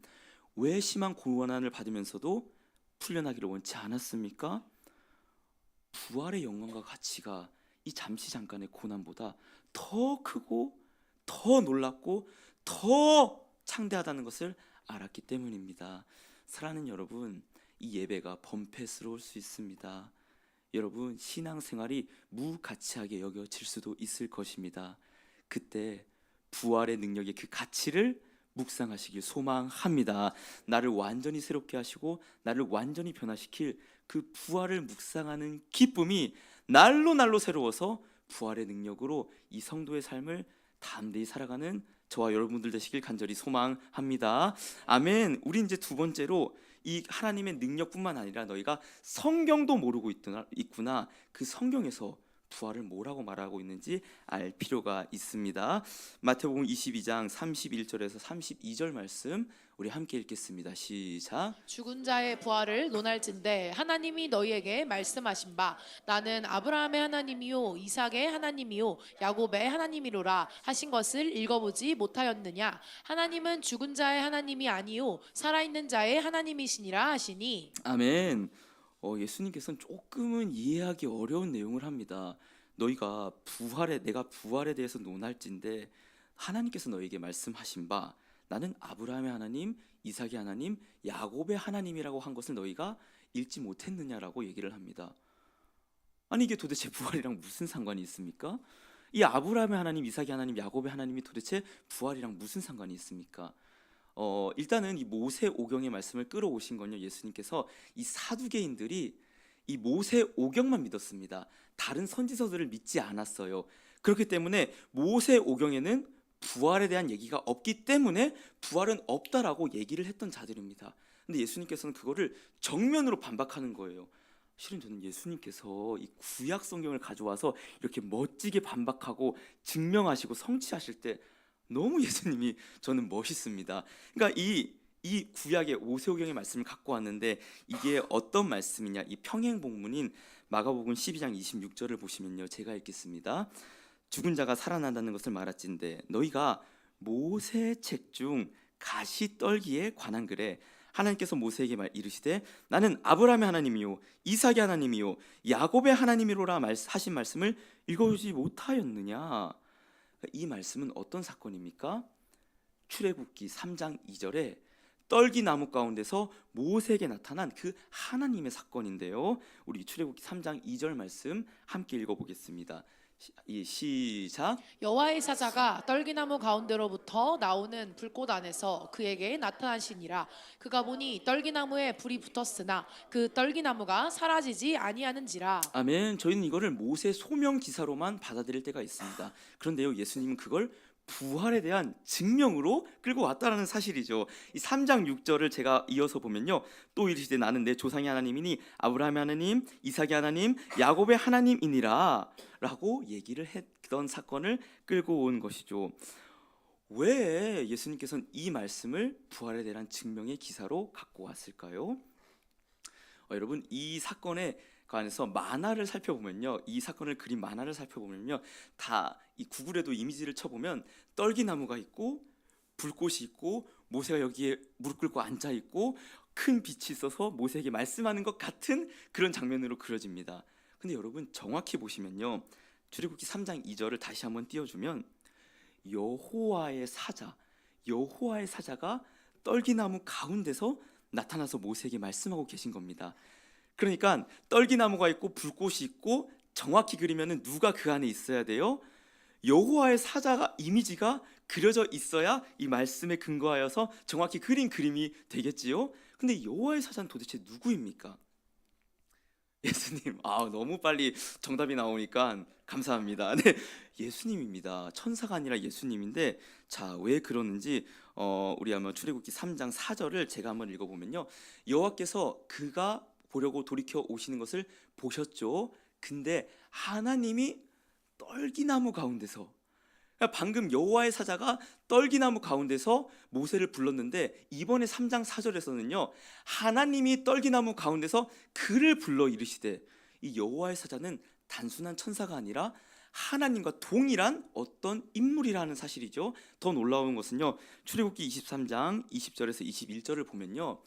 왜 심한 고난을 받으면서도 풀려나기를 원치 않았습니까? 부활의 영광과 가치가 이 잠시 잠깐의 고난보다 더 크고 더 놀랍고 더 창대하다는 것을 알았기 때문입니다. 사랑하는 여러분, 이 예배가 범패스러울 수 있습니다. 여러분, 신앙생활이 무가치하게 여겨질 수도 있을 것입니다. 그때 부활의 능력의 그 가치를 묵상하시길 소망합니다. 나를 완전히 새롭게 하시고 나를 완전히 변화시킬 그 부활을 묵상하는 기쁨이 날로 새로워서 부활의 능력으로 이 성도의 삶을 담대히 살아가는 저와 여러분들 되시길 간절히 소망합니다. 아멘. 우리 이제 두 번째로 이 하나님의 능력뿐만 아니라 너희가 성경도 모르고 있구나. 그 성경에서 부활을 뭐라고 말하고 있는지 알 필요가 있습니다. 마태복음 22장 31절에서 32절 말씀 우리 함께 읽겠습니다. 시작. 죽은 자의 부활을 논할진대 하나님이 너희에게 말씀하신 바 나는 아브라함의 하나님이요 이삭의 하나님이요 야곱의 하나님이로라 하신 것을 읽어보지 못하였느냐. 하나님은 죽은 자의 하나님이 아니요 살아있는 자의 하나님이시니라 하시니. 아멘. 예수님께서는 조금은 이해하기 어려운 내용을 합니다. 너희가 내가 부활에 대해서 논할진대 하나님께서 너희에게 말씀하신 바 나는 아브라함의 하나님, 이삭의 하나님, 야곱의 하나님이라고 한 것을 너희가 읽지 못했느냐라고 얘기를 합니다. 아니 이게 도대체 부활이랑 무슨 상관이 있습니까? 이 아브라함의 하나님, 이삭의 하나님, 야곱의 하나님이 도대체 부활이랑 무슨 상관이 있습니까? 일단은 이 모세 오경의 말씀을 끌어오신 건요, 예수님께서 이 사두개인들이 이 모세 오경만 믿었습니다. 다른 선지서들을 믿지 않았어요. 그렇기 때문에 모세 오경에는 부활에 대한 얘기가 없기 때문에 부활은 없다라고 얘기를 했던 자들입니다. 근데 예수님께서는 그거를 정면으로 반박하는 거예요. 실은 저는 예수님께서 이 구약 성경을 가져와서 이렇게 멋지게 반박하고 증명하시고 성취하실 때 너무 예수님이 저는 멋있습니다. 그러니까 이 구약의 오세오경의 말씀을 갖고 왔는데 이게 어떤 말씀이냐? 이 평행복문인 마가복음 12장 26절을 보시면요, 제가 읽겠습니다. 죽은 자가 살아난다는 것을 말할진대 너희가 모세 책 중 가시 떨기에 관한 글에 하나님께서 모세에게 이르시되 나는 아브라함의 하나님이요 이삭의 하나님이요 야곱의 하나님이로라 하신 말씀을 읽어주지 못하였느냐? 이 말씀은 어떤 사건입니까? 출애굽기 3장 2절에 떨기나무 가운데서 모세에게 나타난 그 하나님의 사건인데요. 우리 출애굽기 3장 2절 말씀 함께 읽어보겠습니다. 시작. 여호와의 사자가 떨기나무 가운데로부터 나오는 불꽃 안에서 그에게 나타나시니라. 그가 보니 떨기나무에 불이 붙었으나 그 떨기나무가 사라지지 아니하는지라. 아멘. 저희는 이거를 모세 소명 기사로만 받아들일 때가 있습니다. 그런데요, 예수님은 그걸 부활에 대한 증명으로 끌고 왔다라는 사실이죠. 이 3장 6절을 제가 이어서 보면요, 또 이르시되 나는 내 조상의 하나님이니 아브라함의 하나님, 이삭의 하나님, 야곱의 하나님이니라 라고 얘기를 했던 사건을 끌고 온 것이죠. 왜 예수님께서는 이 말씀을 부활에 대한 증명의 기사로 갖고 왔을까요? 여러분, 이 사건에 관해서 만화를 살펴보면요, 이 사건을 그린 만화를 살펴보면요, 다 이 구글에도 이미지를 쳐보면 떨기나무가 있고 불꽃이 있고 모세가 여기에 무릎 꿇고 앉아 있고 큰 빛이 있어서 모세에게 말씀하는 것 같은 그런 장면으로 그려집니다. 근데 여러분 정확히 보시면요, 출애굽기 3장 2절을 다시 한번 띄워주면 여호와의 사자가 떨기나무 가운데서 나타나서 모세에게 말씀하고 계신 겁니다. 그러니까 떨기나무가 있고 불꽃이 있고 정확히 그리면은 누가 그 안에 있어야 돼요? 여호와의 사자가 이미지가 그려져 있어야 이 말씀에 근거하여서 정확히 그린 그림이 되겠지요. 근데 여호와의 사자는 도대체 누구입니까? 예수님. 너무 빨리 정답이 나오니까 감사합니다. 네, 예수님입니다. 천사가 아니라 예수님인데, 자, 왜 그러는지 우리 한번 출애굽기 3장 4절을 제가 한번 읽어보면요, 여호와께서 그가 보려고 돌이켜 오시는 것을 보셨죠. 근데 하나님이 떨기나무 가운데서, 방금 여호와의 사자가 떨기나무 가운데서 모세를 불렀는데 이번에 3장 4절에서는요, 하나님이 떨기나무 가운데서 그를 불러 이르시되, 이 여호와의 사자는 단순한 천사가 아니라 하나님과 동일한 어떤 인물이라는 사실이죠. 더 놀라운 것은요, 출애굽기 23장 20절에서 21절을 보면요,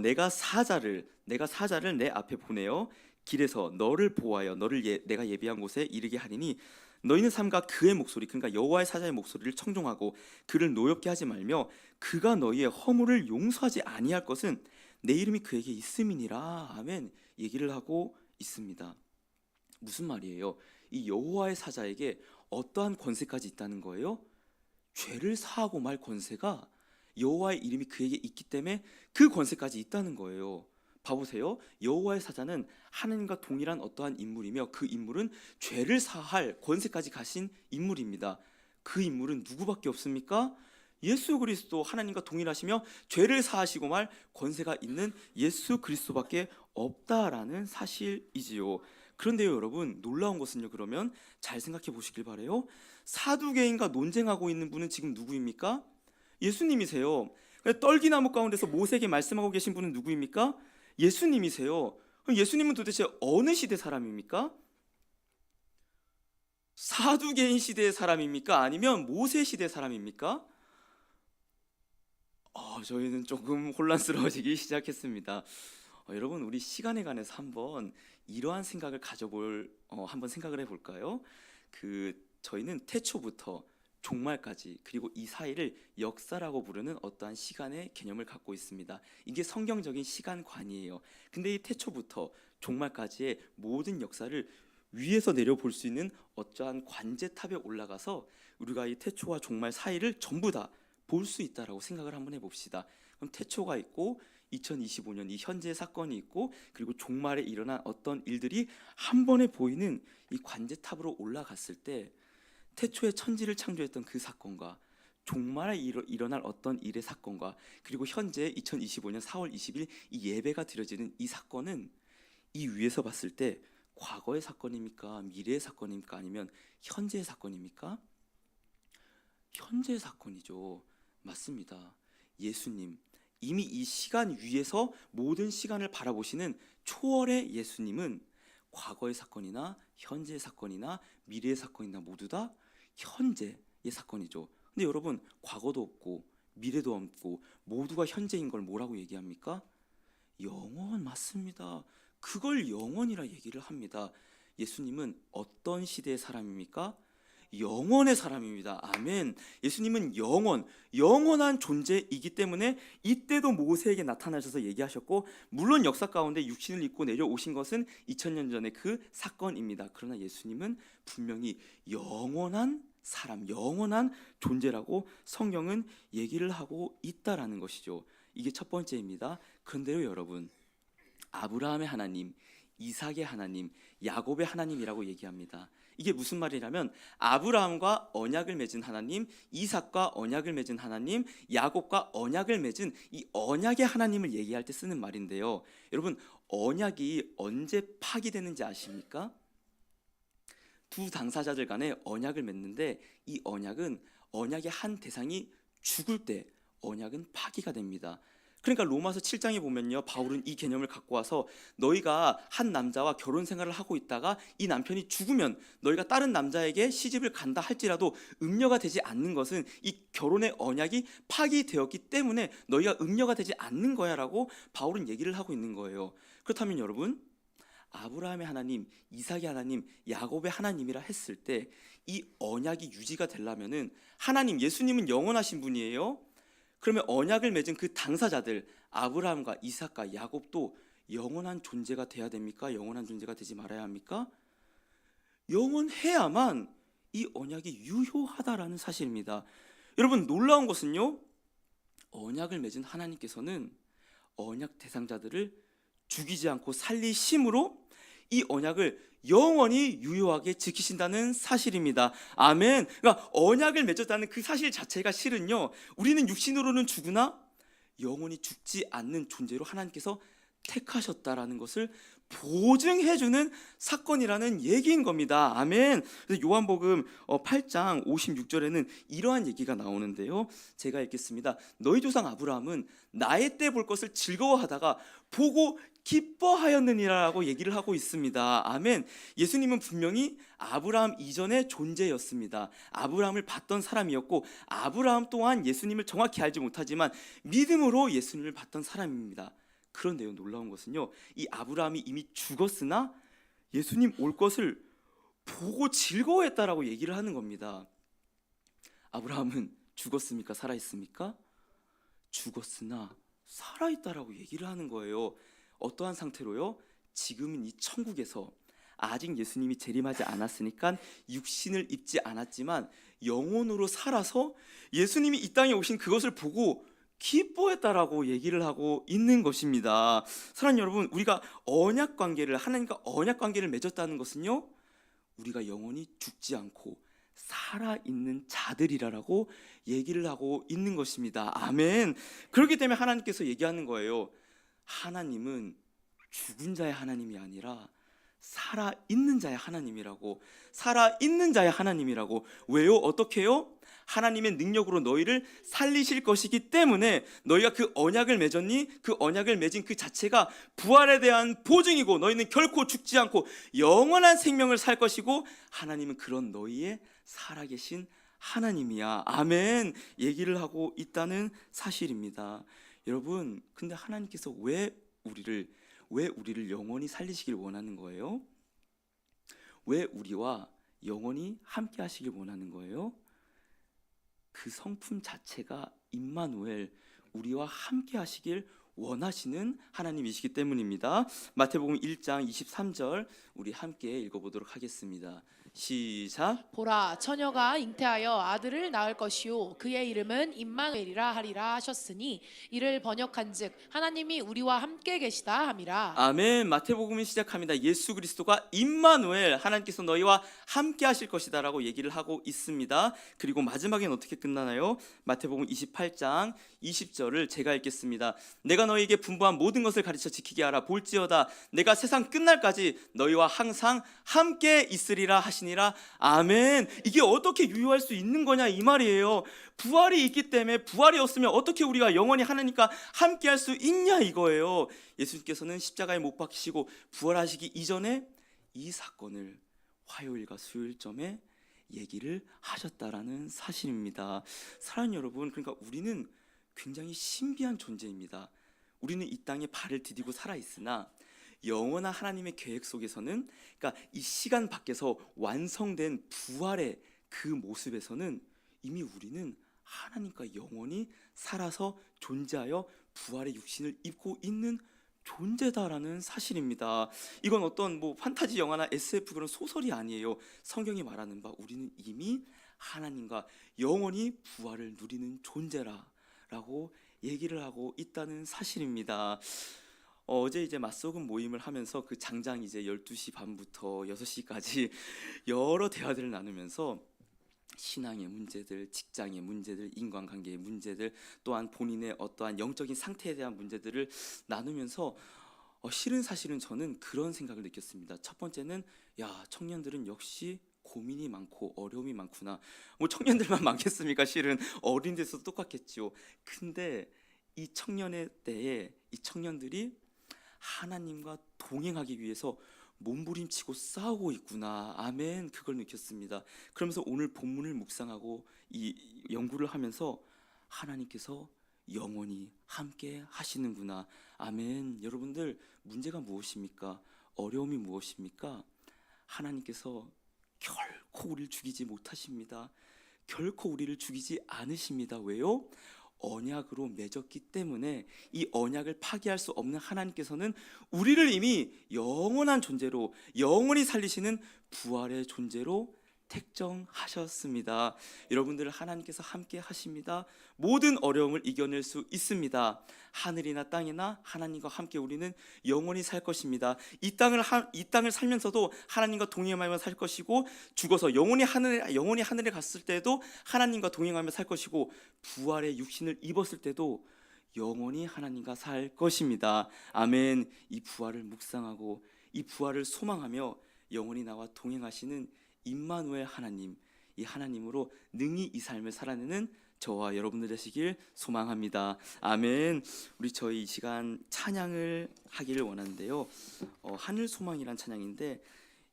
내가 사자를 내 앞에 보내어 길에서 너를 보호하여 내가 예비한 곳에 이르게 하리니 너희는 삼가 그의 목소리, 그러니까 여호와의 사자의 목소리를 청종하고 그를 노엽게 하지 말며 그가 너희의 허물을 용서하지 아니할 것은 내 이름이 그에게 있음이니라. 아멘. 얘기를 하고 있습니다. 무슨 말이에요? 이 여호와의 사자에게 어떠한 권세까지 있다는 거예요? 죄를 사하고 말 권세가 여호와의 이름이 그에게 있기 때문에 그 권세까지 있다는 거예요. 봐보세요. 여호와의 사자는 하나님과 동일한 어떠한 인물이며 그 인물은 죄를 사할 권세까지 가신 인물입니다. 그 인물은 누구밖에 없습니까? 예수 그리스도, 하나님과 동일하시며 죄를 사하시고 말 권세가 있는 예수 그리스도밖에 없다라는 사실이지요. 그런데요, 여러분, 놀라운 것은요, 그러면 잘 생각해 보시길 바래요. 사두개인과 논쟁하고 있는 분은 지금 누구입니까? 예수님이세요. 떨기나무 가운데서 모세에게 말씀하고 계신 분은 누구입니까? 예수님이세요. 그럼 예수님은 도대체 어느 시대 사람입니까? 사두개인 시대의 사람입니까? 아니면 모세 시대 사람입니까? 저희는 조금 혼란스러워지기 시작했습니다. 여러분, 우리 시간에 관해서 한번 이러한 생각을 한번 생각을 해볼까요? 저희는 태초부터 종말까지, 그리고 이 사이를 역사라고 부르는 어떠한 시간의 개념을 갖고 있습니다. 이게 성경적인 시간관이에요. 근데 이 태초부터 종말까지의 모든 역사를 위에서 내려볼 수 있는 어떠한 관제탑에 올라가서 우리가 이 태초와 종말 사이를 전부 다 볼 수 있다라고 생각을 한번 해봅시다. 그럼 태초가 있고 2025년 이 현재 사건이 있고, 그리고 종말에 일어난 어떤 일들이 한 번에 보이는 이 관제탑으로 올라갔을 때 태초에 천지를 창조했던 그 사건과 종말에 일어날 어떤 일의 사건과 그리고 현재 2025년 4월 20일 이 예배가 드려지는 이 사건은 이 위에서 봤을 때 과거의 사건입니까? 미래의 사건입니까? 아니면 현재의 사건입니까? 현재의 사건이죠. 맞습니다. 예수님, 이미 이 시간 위에서 모든 시간을 바라보시는 초월의 예수님은 과거의 사건이나 현재의 사건이나 미래의 사건이나 모두 다 현재의 사건이죠. 근데 여러분, 과거도 없고 미래도 없고 모두가 현재인 걸 뭐라고 얘기합니까? 영원. 맞습니다. 그걸 영원이라 얘기를 합니다. 예수님은 어떤 시대의 사람입니까? 영원의 사람입니다. 아멘. 예수님은 영원한 존재이기 때문에 이때도 모세에게 나타나셔서 얘기하셨고, 물론 역사 가운데 육신을 입고 내려오신 것은 2000년 전의 그 사건입니다. 그러나 예수님은 분명히 영원한 사람, 영원한 존재라고 성경은 얘기를 하고 있다라는 것이죠. 이게 첫 번째입니다. 그런데요 여러분, 아브라함의 하나님, 이삭의 하나님, 야곱의 하나님이라고 얘기합니다. 이게 무슨 말이냐면 아브라함과 언약을 맺은 하나님, 이삭과 언약을 맺은 하나님, 야곱과 언약을 맺은 이 언약의 하나님을 얘기할 때 쓰는 말인데요. 여러분, 언약이 언제 파기되는지 아십니까? 두 당사자들 간에 언약을 맺는데 이 언약의 한 대상이 죽을 때 언약은 파기가 됩니다. 그러니까 로마서 7장에 보면요, 바울은 이 개념을 갖고 와서 너희가 한 남자와 결혼 생활을 하고 있다가 이 남편이 죽으면 너희가 다른 남자에게 시집을 간다 할지라도 음녀가 되지 않는 것은 이 결혼의 언약이 파기되었기 때문에 너희가 음녀가 되지 않는 거야 라고 바울은 얘기를 하고 있는 거예요. 그렇다면 여러분, 아브라함의 하나님, 이삭의 하나님, 야곱의 하나님이라 했을 때 이 언약이 유지가 되려면은 하나님, 예수님은 영원하신 분이에요. 그러면 언약을 맺은 그 당사자들 아브라함과 이삭과 야곱도 영원한 존재가 돼야 됩니까? 영원한 존재가 되지 말아야 합니까? 영원해야만 이 언약이 유효하다라는 사실입니다. 여러분, 놀라운 것은요, 언약을 맺은 하나님께서는 언약 대상자들을 죽이지 않고 살리심으로 이 언약을 영원히 유효하게 지키신다는 사실입니다. 아멘. 그러니까 언약을 맺었다는 그 사실 자체가 실은요, 우리는 육신으로는 죽으나 영원히 죽지 않는 존재로 하나님께서 택하셨다라는 것을 보증해주는 사건이라는 얘기인 겁니다. 아멘. 그래서 요한복음 8장 56절에는 이러한 얘기가 나오는데요, 제가 읽겠습니다. 너희 조상 아브라함은 나의 때 볼 것을 즐거워하다가 보고 기뻐하였느니라고 얘기를 하고 있습니다. 아멘. 예수님은 분명히 아브라함 이전의 존재였습니다. 아브라함을 봤던 사람이었고, 아브라함 또한 예수님을 정확히 알지 못하지만 믿음으로 예수님을 봤던 사람입니다. 그런데요, 놀라운 것은요, 이 아브라함이 이미 죽었으나 예수님 올 것을 보고 즐거워했다라고 얘기를 하는 겁니다. 아브라함은 죽었습니까? 살아있습니까? 죽었으나 살아있다라고 얘기를 하는 거예요. 어떠한 상태로요? 지금은 이 천국에서 아직 예수님이 재림하지 않았으니까 육신을 입지 않았지만 영혼으로 살아서 예수님이 이 땅에 오신 그것을 보고 기뻐했다라고 얘기를 하고 있는 것입니다. 사랑하는 여러분, 우리가 언약 관계를, 하나님과 언약 관계를 맺었다는 것은요, 우리가 영원히 죽지 않고 살아있는 자들이라고 얘기를 하고 있는 것입니다. 아멘. 그렇기 때문에 하나님께서 얘기하는 거예요. 하나님은 죽은 자의 하나님이 아니라 살아있는 자의 하나님이라고. 살아있는 자의 하나님이라고. 왜요? 어떻게요? 하나님의 능력으로 너희를 살리실 것이기 때문에 너희가 그 언약을 맺었니? 그 언약을 맺은 그 자체가 부활에 대한 보증이고, 너희는 결코 죽지 않고 영원한 생명을 살 것이고, 하나님은 그런 너희의 살아계신 하나님이야. 아멘. 얘기를 하고 있다는 사실입니다. 여러분, 근데 하나님께서 왜 우리를 영원히 살리시길 원하는 거예요? 왜 우리와 영원히 함께 하시길 원하는 거예요? 그 성품 자체가 임마누엘, 우리와 함께 하시길 원하시는 하나님이시기 때문입니다. 마태복음 1장 23절 우리 함께 읽어보도록 하겠습니다. 시작. 보라 처녀가 잉태하여 아들을 낳을 것이요 그의 이름은 임마누엘이라 하리라 하셨으니 이를 번역한즉 하나님이 우리와 함께 계시다 함이라. 아멘. 마태복음이 시작합니다. 예수 그리스도가 임마누엘, 하나님께서 너희와 함께 하실 것이다라고 얘기를 하고 있습니다. 그리고 마지막엔 어떻게 끝나나요? 마태복음 28장 20절을 제가 읽겠습니다. 내가 너희에게 분부한 모든 것을 가르쳐 지키게 하라. 볼지어다 내가 세상 끝날까지 너희와 항상 함께 있으리라 하시니라. 아멘. 이게 어떻게 유효할 수 있는 거냐 이 말이에요. 부활이 있기 때문에, 부활이 없으면 어떻게 우리가 영원히 하나님과 함께 할 수 있냐 이거예요. 예수님께서는 십자가에 못 박히시고 부활하시기 이전에 이 사건을 화요일과 수요일쯤에 얘기를 하셨다라는 사실입니다. 사랑하는 여러분, 그러니까 우리는 굉장히 신비한 존재입니다. 우리는 이 땅에 발을 디디고 살아 있으나 영원한 하나님의 계획 속에서는, 그러니까 이 시간 밖에서 완성된 부활의 그 모습에서는 이미 우리는 하나님과 영원히 살아서 존재하여 부활의 육신을 입고 있는 존재다라는 사실입니다. 이건 어떤 뭐 판타지 영화나 SF 그런 소설이 아니에요. 성경이 말하는 바 우리는 이미 하나님과 영원히 부활을 누리는 존재라라고 얘기를 하고 있다는 사실입니다. 어제 이제 맞소금 모임을 하면서 그 장장 이제 12시 반부터 6시까지 여러 대화들을 나누면서 신앙의 문제들, 직장의 문제들, 인간관계의 문제들, 또한 본인의 어떠한 영적인 상태에 대한 문제들을 나누면서 사실은 저는 그런 생각을 느꼈습니다. 첫 번째는 청년들은 역시 고민이 많고 어려움이 많구나. 뭐 청년들만 많겠습니까? 실은 어린 데서도 똑같겠죠. 근데 이 청년의 때에 이 청년들이 하나님과 동행하기 위해서 몸부림치고 싸우고 있구나. 아멘. 그걸 느꼈습니다. 그러면서 오늘 본문을 묵상하고 이 연구를 하면서 하나님께서 영원히 함께 하시는구나. 아멘. 여러분들, 문제가 무엇입니까? 어려움이 무엇입니까? 하나님께서 결코 우리를 죽이지 못하십니다. 결코 우리를 죽이지 않으십니다. 왜요? 언약으로 맺었기 때문에 이 언약을 파기할 수 없는 하나님께서는 우리를 이미 영원한 존재로, 영원히 살리시는 부활의 존재로 택정하셨습니다. 여러분들, 하나님께서 함께 하십니다. 모든 어려움을 이겨낼 수 있습니다. 하늘이나 땅이나 하나님과 함께 우리는 영원히 살 것입니다. 이 땅을 살면서도 하나님과 동행하며 살 것이고, 죽어서 영원히 하늘에 갔을 때도 하나님과 동행하며 살 것이고, 부활의 육신을 입었을 때도 영원히 하나님과 살 것입니다. 아멘. 이 부활을 묵상하고 이 부활을 소망하며 영원히 나와 동행하시는 임마누엘 하나님, 이 하나님으로 능히 이 삶을 살아내는 저와 여러분들 되시길 소망합니다. 아멘. 저희 이 시간 찬양을 하기를 원하는데요. 하늘 소망이란 찬양인데,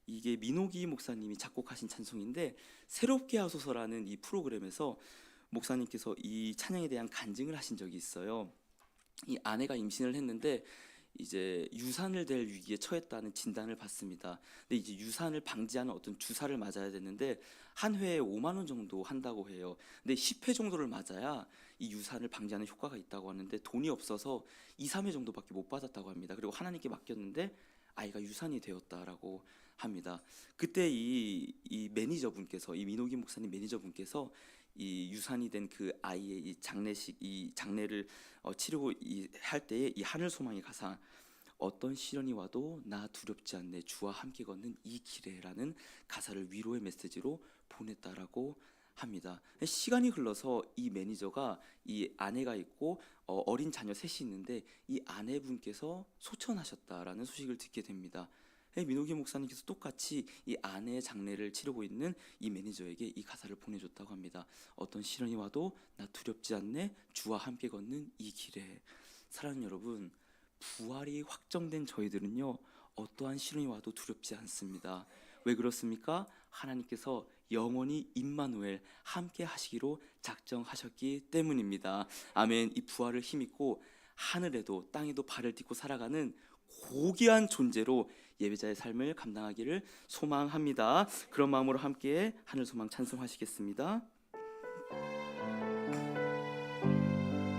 이게 민호기 목사님이 작곡하신 찬송인데, 새롭게 하소서라는 이 프로그램에서 목사님께서 이 찬양에 대한 간증을 하신 적이 있어요. 이 아내가 임신을 했는데 이제 유산을 될 위기에 처했다는 진단을 받습니다. 근데 이제 유산을 방지하는 어떤 주사를 맞아야 되는데 한 회에 5만 원 정도 한다고 해요. 근데 10회 정도를 맞아야 이 유산을 방지하는 효과가 있다고 하는데 돈이 없어서 2, 3회 정도밖에 못 받았다고 합니다. 그리고 하나님께 맡겼는데 아이가 유산이 되었다라고 합니다. 그때 이 매니저분께서, 이 민호기 목사님 매니저분께서 이 유산이 된 그 아이의 이 장례를 치르고 할 때에 이 하늘 소망의 가사, 어떤 시련이 와도 나 두렵지 않네 주와 함께 걷는 이 길에라는 가사를 위로의 메시지로 보냈다라고 합니다. 시간이 흘러서 이 매니저가, 이 아내가 있고 어린 자녀 셋이 있는데 이 아내분께서 소천하셨다라는 소식을 듣게 됩니다. 민호기 목사님께서 똑같이 이 아내의 장례를 치르고 있는 이 매니저에게 이 가사를 보내줬다고 합니다. 어떤 시련이 와도 나 두렵지 않네 주와 함께 걷는 이 길에. 사랑하는 여러분, 부활이 확정된 저희들은요, 어떠한 시련이 와도 두렵지 않습니다. 왜 그렇습니까? 하나님께서 영원히 임마누엘 함께 하시기로 작정하셨기 때문입니다. 아멘. 이 부활을 힘입고 하늘에도 땅에도 발을 딛고 살아가는 고귀한 존재로 예배자의 삶을 감당하기를 소망합니다. 그런 마음으로 함께 하늘 소망 찬송하시겠습니다.